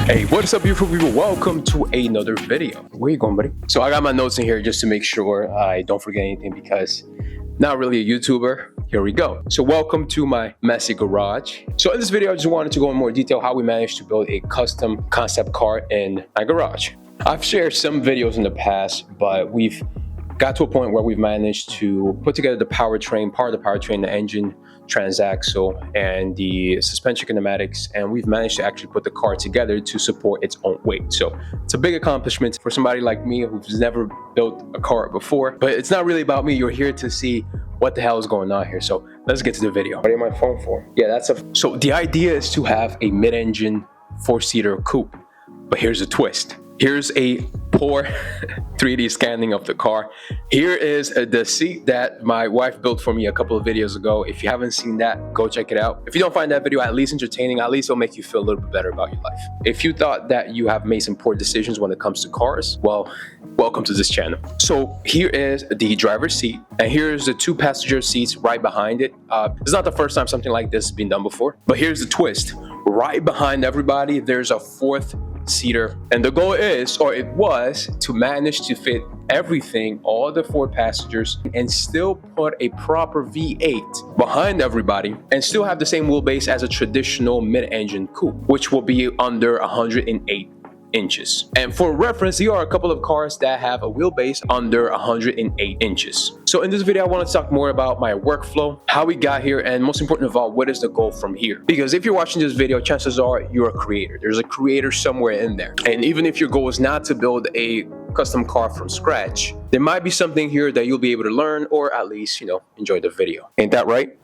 Hey, what's up, beautiful people? Welcome to another video. Where you going, buddy? So I got my notes in here just to make sure I don't forget anything because not really a YouTuber. Here we go. So welcome to my messy garage. So in this video, I just wanted to go in more detail how we managed to build a custom concept car in my garage. I've shared some videos in the past, but we've got to a point where we've managed to put together the powertrain, part of the powertrain, the engine, transaxle, and the suspension kinematics, and we've managed to actually put the car together to support its own weight. So it's a big accomplishment for somebody like me who's never built a car before, but it's not really about me. You're here to see what the hell is going on here. So let's get to the video. What am I phone for? Yeah, so the idea is to have a mid-engine 4-seater coupe, but here's a twist. Here's a poor 3D scanning of the car. Here is the seat that my wife built for me a couple of videos ago. If you haven't seen that, go check it out. If you don't find that video at least entertaining, at least it'll make you feel a little bit better about your life. If you thought that you have made some poor decisions when it comes to cars, well, welcome to this channel. So here is the driver's seat, and here's the 2 passenger seats right behind it. It's not the first time something like this has been done before, but here's the twist. Right behind everybody, there's a 4th seater, and the goal is, or it was, to manage to fit everything, all the 4 passengers, and still put a proper V8 behind everybody and still have the same wheelbase as a traditional mid-engine coupe, which will be under 108 inches. And for reference, here are a couple of cars that have a wheelbase under 108 inches. So in this video, I want to talk more about my workflow, how we got here, and most important of all, what is the goal from here? Because if you're watching this video, chances are you're a creator. There's a creator somewhere in there. And even if your goal is not to build a custom car from scratch, there might be something here that you'll be able to learn, or at least, enjoy the video. Ain't that right?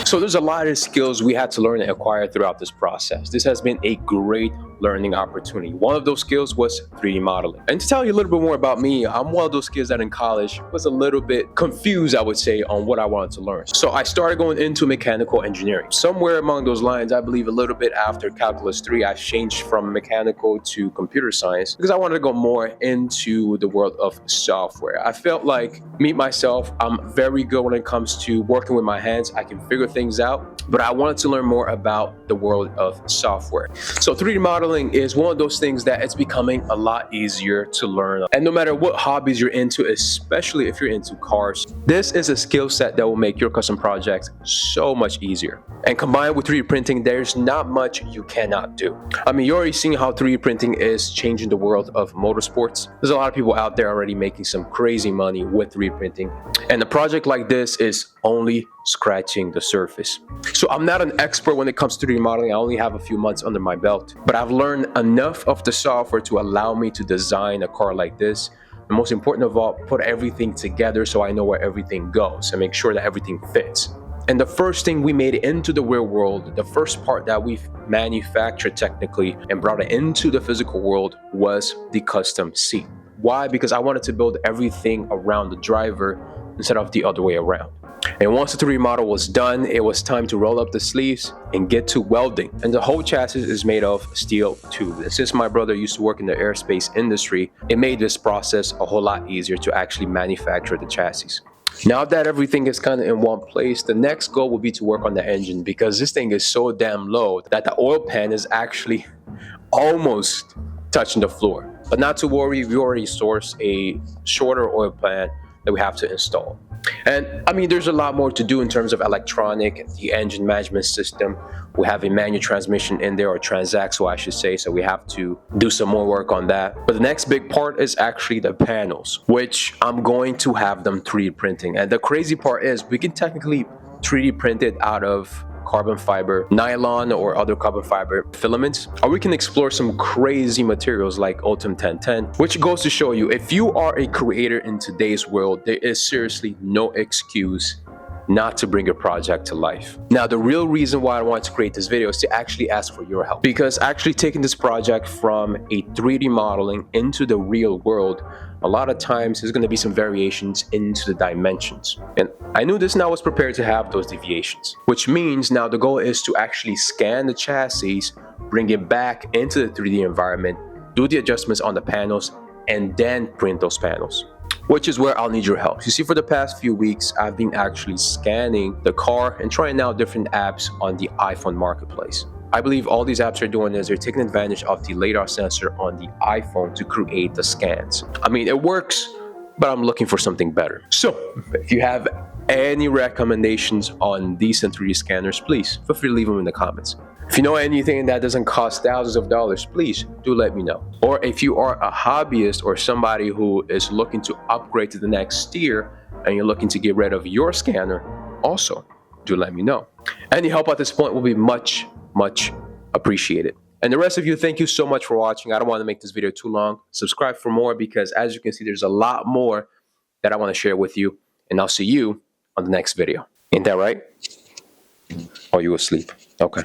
So there's a lot of skills we had to learn and acquire throughout this process. This has been a great learning opportunity. One of those skills was 3D modeling. And to tell you a little bit more about me, I'm one of those kids that in college was a little bit confused, I would say, on what I wanted to learn. So I started going into mechanical engineering. Somewhere among those lines, I believe a little bit after Calculus 3, I changed from mechanical to computer science because I wanted to go more into the world of software. I felt like, me, myself, I'm very good when it comes to working with my hands. I can figure things out, but I wanted to learn more about the world of software. So 3D modeling is one of those things that it's becoming a lot easier to learn. And no matter what hobbies you're into, especially if you're into cars, this is a skill set that will make your custom projects so much easier. And combined with 3D printing, there's not much you cannot do. I mean, you're already seeing how 3D printing is changing the world of motorsports. There's a lot of people out there already making some crazy money with 3D printing. And a project like this is only scratching the surface. So I'm not an expert when it comes to 3D modeling. I only have a few months under my belt, but I've learned enough of the software to allow me to design a car like this. And most important of all, put everything together so I know where everything goes and make sure that everything fits. And the first thing we made into the real world, the first part that we've manufactured technically and brought it into the physical world, was the custom seat. Why? Because I wanted to build everything around the driver instead of the other way around. And once the 3D model was done, it was time to roll up the sleeves and get to welding. And the whole chassis is made of steel tube. And since my brother used to work in the aerospace industry, it made this process a whole lot easier to actually manufacture the chassis. Now that everything is kind of in one place, the next goal will be to work on the engine, because this thing is so damn low that the oil pan is actually almost touching the floor. But not to worry, we already sourced a shorter oil pan that we have to install. And I mean, there's a lot more to do in terms of electronic, the engine management system. We have a manual transmission in there, or transaxle, I should say, so we have to do some more work on that. But the next big part is actually the panels, which I'm going to have them 3D printing. And the crazy part is we can technically 3D print it out of carbon fiber, nylon, or other carbon fiber filaments, or we can explore some crazy materials like Ultim 1010, which goes to show you, if you are a creator in today's world, there is seriously no excuse not to bring your project to life. Now, the real reason why I wanted to create this video is to actually ask for your help, because actually taking this project from a 3D modeling into the real world, a lot of times there's going to be some variations into the dimensions. And I knew this and I was prepared to have those deviations, which means now the goal is to actually scan the chassis, bring it back into the 3D environment, do the adjustments on the panels, and then print those panels, which is where I'll need your help. You see, for the past few weeks, I've been actually scanning the car and trying out different apps on the iPhone marketplace. I believe all these apps are doing is they're taking advantage of the LiDAR sensor on the iPhone to create the scans. I mean, it works, but I'm looking for something better. So if you have any recommendations on decent 3D scanners, please feel free to leave them in the comments. If you know anything that doesn't cost thousands of dollars, please do let me know. Or if you are a hobbyist or somebody who is looking to upgrade to the next tier and you're looking to get rid of your scanner, also do let me know. Any help at this point will be much appreciated. And the rest of you, thank you so much for watching. I don't want to make this video too long. Subscribe for more, because as you can see, there's a lot more that I want to share with you. And I'll see you on the next video. Ain't that right? Or you asleep? Okay.